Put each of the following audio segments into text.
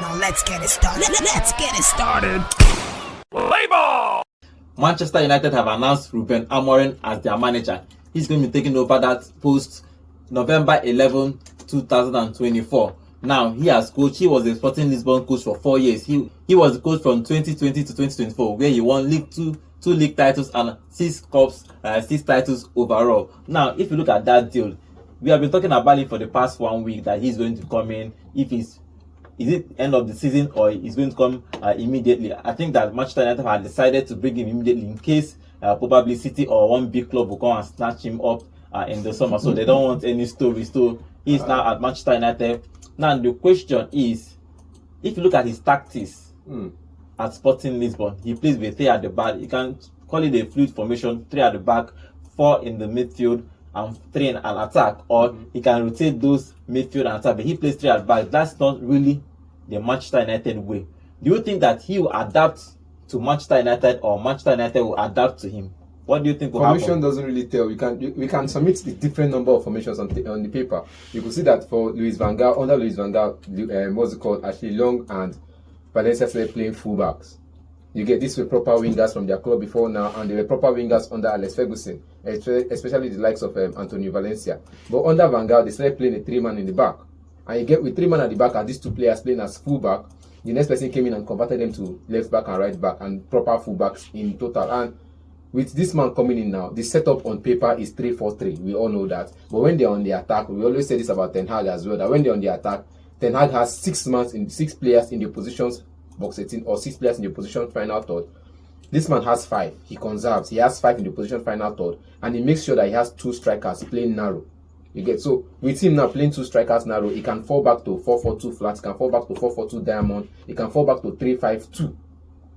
Now let's get it started. Let's get it started. Play ball! Manchester United have announced Ruben Amorim as their manager. He's going to be taking over that post November 11, 2024. Now, he has coached. He was a Sporting Lisbon coach for 4 years. He was the coach from 2020 to 2024, where he won two league titles and 6 cups, 6 titles overall. Now, if you look at that deal, we have been talking about it for the past 1 week that he's going to come in. Is it end of the season or he's going to come immediately? I think that Manchester United have decided to bring him immediately in case probably City or one big club will come and snatch him up in the summer. So they don't want any stories. So he's now at Manchester United. Now the question is, if you look at his tactics at Sporting Lisbon, he plays with 3 at the back. You can call it a fluid formation: 3 at the back, 4 in the midfield, and 3 in an attack. Or he can rotate those midfield and attack. But he plays 3 at the back. That's not really the Manchester United way. Do you think that he will adapt to Manchester United or Manchester United will adapt to him? What do you think will happen? Formation doesn't really tell. We can submit the different number of formations on the paper. You could see that for Louis van Gaal, under Louis van Gaal, what's it called? Ashley Long and Valencia started playing fullbacks. You get these were proper wingers from their club before now, and they were proper wingers under Alex Ferguson, especially the likes of Antonio Valencia. But under Van Gaal, they started playing a 3-man in the back. And you get with 3 men at the back and these 2 players playing as fullback, the next person came in and converted them to left back and right back and proper fullbacks in total. And with this man coming in now, the setup on paper is 3-4-3. We all know that. But when they're on the attack, we always say this about Ten Hag as well, that when they're on the attack, Ten Hag has 6 players in the positions box 18 or 6 players in the position final third. This man has 5. He conserves. He has 5 in the position final third, and he makes sure that he has 2 strikers playing narrow. You get so with him now playing 2 strikers narrow, he can fall back to 4-4-2 flat, he can fall back to 4-4-2 diamond, he can fall back to 3-5-2.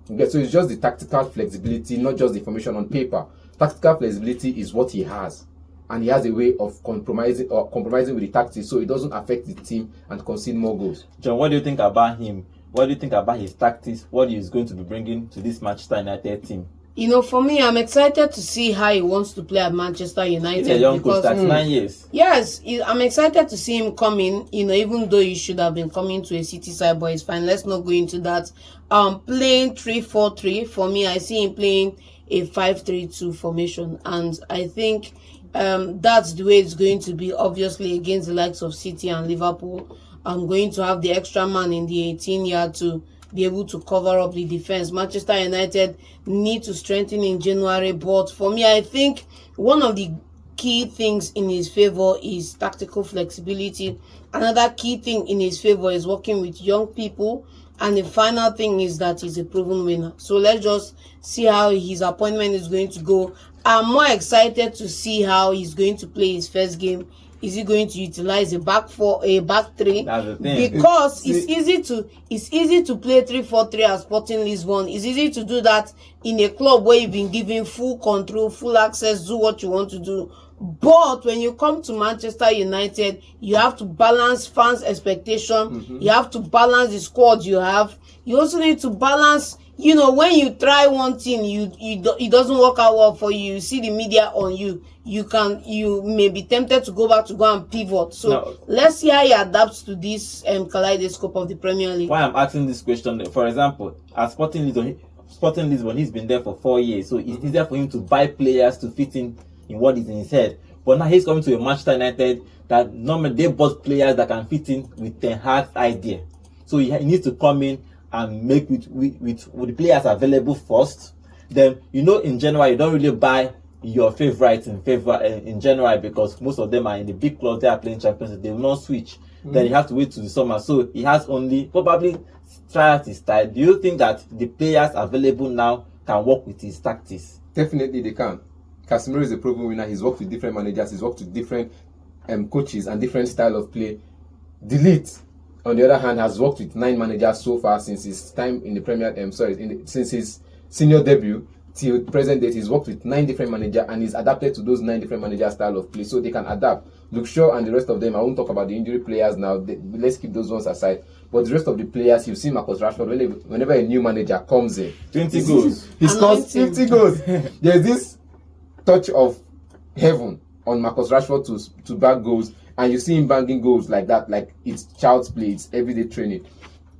You get so it's just the tactical flexibility, not just the formation on paper. Tactical flexibility is what he has, and he has a way of compromising with the tactics so it doesn't affect the team and concede more goals. John, what do you think about him? What do you think about his tactics? What he is going to be bringing to this Manchester United team? You know, for me, I'm excited to see how he wants to play at Manchester United. He's a young coach, 39 years. Yes, I'm excited to see him coming. You know, even though he should have been coming to a City side, but it's fine. Let's not go into that. Playing 3-4-3, for me, I see him playing a 5-3-2 formation, and I think that's the way it's going to be. Obviously, against the likes of City and Liverpool, I'm going to have the extra man in the 18-yard to be able to cover up the defense. Manchester United need to strengthen in January, but for me, I think one of the key things in his favor is tactical flexibility. Another key thing in his favor is working with young people, and the final thing is that he's a proven winner. So let's just see how his appointment is going to go. I'm more excited to see how he's going to play his first game. Is he going to utilize a back 3? That's the thing. Because it's easy to play 3-4-3 at Sporting Lisbon. It's easy to do that in a club where you've been given full control, full access, do what you want to do. But when you come to Manchester United, you have to balance fans' expectation. You have to balance the squad you have. You also need to balance. You know, when you try one thing, it doesn't work out well for you. You see the media on you. You may be tempted to go and pivot. So let's see how he adapts to this kaleidoscope of the Premier League. Why I'm asking this question, for example, at Sporting Lisbon, he's been there for 4 years, so it's easier for him to buy players to fit in what is in his head. But now he's coming to a Manchester United that normally they bought players that can fit in with Ten Hag's idea. So he needs to come in and make with the players available first. Then, you know, in January, you don't really buy your favorites in January because most of them are in the big clubs. They are playing Champions League. They will not switch. Then you have to wait to the summer. So he has only probably try out his style. Do you think that the players available now can work with his tactics? Definitely they can. Casemiro is a proven winner. He's worked with different managers. He's worked with different coaches and different style of play. Delete, on the other hand, has worked with 9 managers so far since his time in the Premier. Since his senior debut till present date, he's worked with 9 different managers and he's adapted to those 9 different managers' style of play, so they can adapt. Luke Shaw and the rest of them, I won't talk about the injury players now. Let's keep those ones aside. But the rest of the players, you see Marcus Rashford, whenever a new manager comes in, 20 goals. He scores 50 goals. There's this touch of heaven on Marcus Rashford to bag goals, and you see him banging goals like that, like it's child's play, it's everyday training.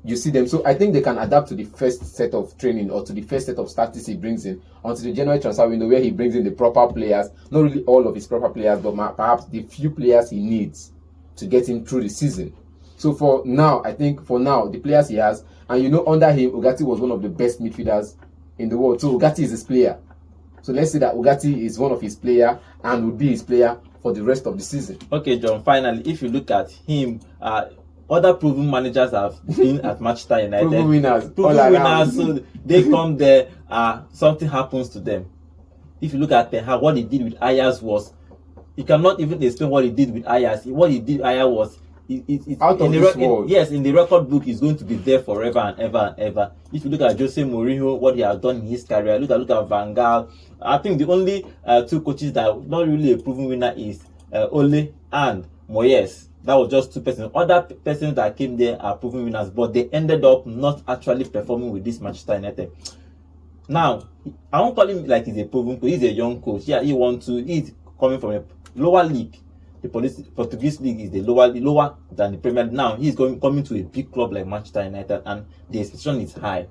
you see them. So I think they can adapt to the first set of training or to the first set of statistics he brings in until the January transfer window, where he brings in the proper players, not really all of his proper players, but perhaps the few players he needs to get him through the season. So for now, I think the players he has, and under him, Ugarte was one of the best midfielders in the world. So Ugarte is his player. So let's say that Ugarte is one of his player and will be his player for the rest of the season. Okay, John, finally, if you look at him, other proven managers have been at Manchester United. Proven winners. So they come there, something happens to them. If you look at Ten Hag, what he did with Ajax was, you cannot even explain what he did with Ajax. What he did with Ajax was, it's out of this world. Yes, in the record book, it's going to be there forever and ever and ever. If you look at Jose Mourinho, what he has done in his career, look at Van Gaal. I think the only two coaches that are not really a proven winner is Ole and Moyes. That was just two persons. Other persons that came there are proven winners, but they ended up not actually performing with this Manchester United. Now, I won't call him like he's a proven coach. He's a young coach. Yeah, he's coming from a lower league. The Portuguese league is the lower than the Premier League. Now he's coming to a big club like Manchester United, and the expectation is high.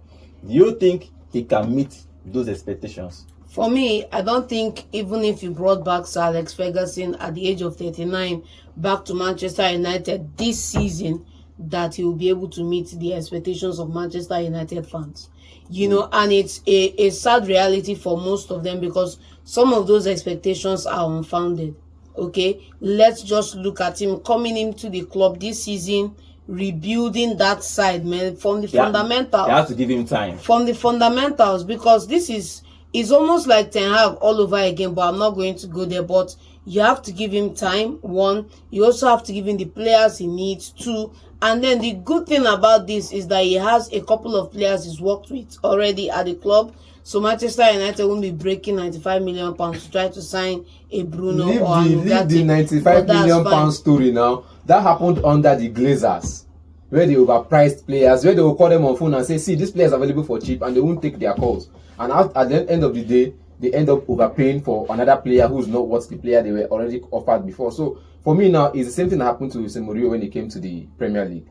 Do you think he can meet those expectations? For me, I don't think even if you brought back Sir Alex Ferguson at the age of 39 back to Manchester United this season, that he will be able to meet the expectations of Manchester United fans. And it's a sad reality for most of them, because some of those expectations are unfounded. Okay, let's just look at him coming into the club this season, rebuilding that side, man, from the fundamentals. You have to give him time. From the fundamentals, because this is almost like Ten Hag all over again, but I'm not going to go there. But you have to give him time, one. You also have to give him the players he needs, two. And then the good thing about this is that he has a couple of players he's worked with already at the club. So Manchester United won't be breaking £95 million to try to sign a Bruno or a Leave the £95 million story now. That happened under the Glazers, where they overpriced players, where they will call them on phone and say, see, this player is available for cheap, and they won't take their calls. And at the end of the day, they end up overpaying for another player who's not what the player they were already offered before. So for me now, it's the same thing that happened to Jose Mourinho when he came to the Premier League.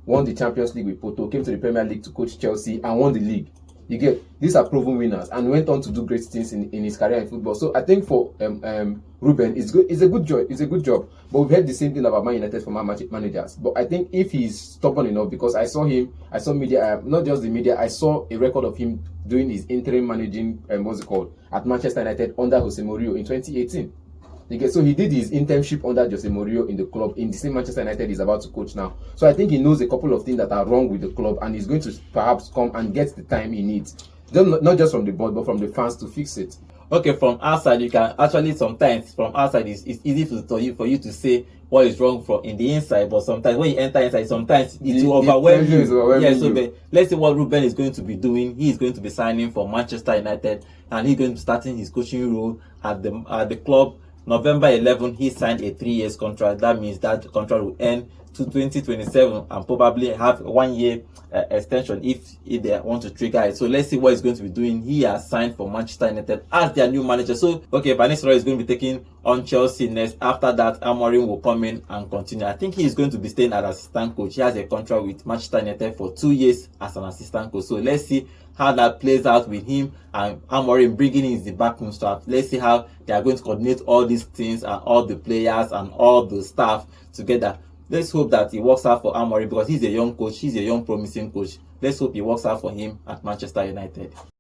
Won the Champions League with Porto, came to the Premier League to coach Chelsea, and won the league. You get, these are proven winners and went on to do great things in his career in football. So I think for Ruben, it's good. It's a good job. It's a good job. But we've heard the same thing about Man United from our managers. But I think if he's stubborn enough, because I saw media, not just the media, I saw a record of him doing his interim managing, at Manchester United under Jose Mourinho in 2018. So he did his internship under Jose Mourinho in the club, in the same Manchester United he's about to coach now. So I think he knows a couple of things that are wrong with the club, and he's going to perhaps come and get the time he needs, not just from the board but from the fans, to fix it. Okay, from outside you can actually sometimes from outside it's easy for you to say what is wrong from in the inside, but sometimes when you enter inside, sometimes it will overwhelm you. Yeah, so but let's see what Ruben is going to be doing. He is going to be signing for Manchester United, and he's going to be starting his coaching role at the club. November 11, he signed a 3-year contract. That means that contract will end to 2027 and probably have 1 year extension if they want to trigger it. So let's see what he's going to be doing. He has signed for Manchester United as their new manager. So okay, Van Nistelrooy is going to be taking on Chelsea next. After that, Amorim will come in and continue. I think he's going to be staying as assistant coach. He has a contract with Manchester United for 2 years as an assistant coach. So let's see how that plays out with him and Amorim bringing in the backroom staff. Let's see how they are going to coordinate all these things and all the players and all the staff together. Let's hope that it works out for Amorim, because he's a young coach, he's a young promising coach. Let's hope it works out for him at Manchester United.